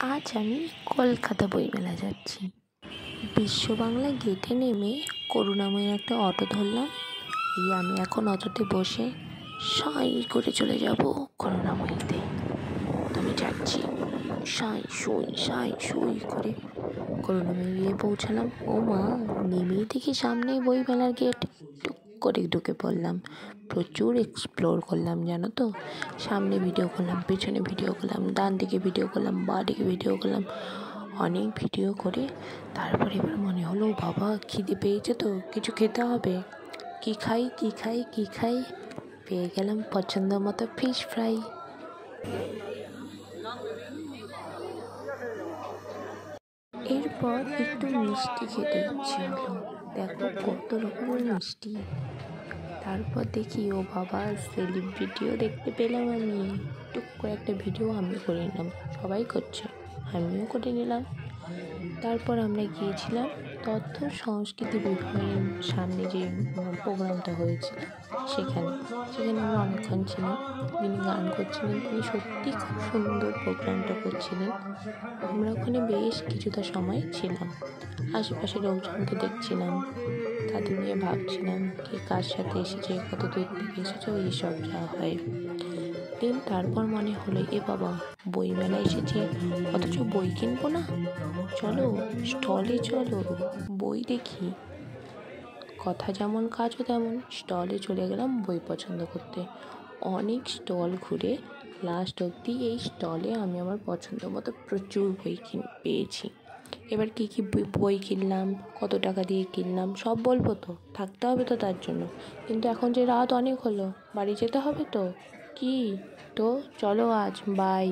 আজ আমি কলকাতা বইমেলা যাচ্ছি। বিশ্ব বাংলা গেটে নেমে করুণাময়ী একটা অটো ধরলাম। আমি এখন অটোতে বসে সাঁই করে চলে যাব করুণাময়ীতে। তো আমি যাচ্ছি সাঁই সুই করে করুণাময়ী গিয়ে পৌঁছালাম। ও মা, নেমেই দেখি সামনে বইমেলার গেট। টুক করে ঢুকে পড়লাম। প্রচুর এক্সপ্লোর করলাম, জানো তো। সামনে ভিডিও করলাম, পেছনে ভিডিও করলাম, ডান দিকে ভিডিও করলাম, বাঁ দিকে ভিডিও করলাম। অনেক ভিডিও করে তারপরে এবার মনে হলো, বাবা খিদে পেয়েছে তো, কিছু খেতে হবে। কি খাই পেয়ে গেলাম পছন্দ মতো ফিশ ফ্রাই। এরপর একটু মিষ্টি খেতে ইচ্ছে হলো। দেখো কত রকমের মিষ্টি। তারপর দেখি, ও বাবা, সেলিব্রিটিও দেখতে পেলাম আমি। টুক করে একটা ভিডিও আমি করে নিলাম, সবাই করছে, আমিও করে নিলাম। তারপর আমরা গিয়েছিলাম তথ্য সংস্কৃতি বিভাগের সামনে যে প্রোগ্রামটা হয়েছিল সেখানে আমরা অনেকক্ষণ ছিলাম। যিনি গান করছিলেন তিনি সত্যি খুব সুন্দর প্রোগ্রামটা করছিলেন। আমরা ওখানে বেশ কিছুটা সময় ছিলাম। আশেপাশের লোকজনকে দেখছিলাম, তাদের নিয়ে ভাবছিলাম কে কার সাথে এসেছে, কত দূর থেকে এসেছে, এইসব যা হয়। তারপর মনে হলো, এ বাবা, বইমেলা এসেছে অথচ বই কিনবো না, চলো স্টলে চলো বই দেখি। কথা যেমন কাজও তেমন, স্টলে চলে গেলাম বই পছন্দ করতে। অনেক স্টল ঘুরে লাস্ট অবধি এই স্টলে আমি আমার পছন্দ মতো প্রচুর বই পেয়েছি। এবার কী বই কিনলাম, কত টাকা দিয়ে কিনলাম সব বলবো তো, থাকতে হবে তো তার জন্য। কিন্তু এখন যে রাত অনেক হলো, বাড়ি যেতে হবে তো। তো চলো আজ বাই।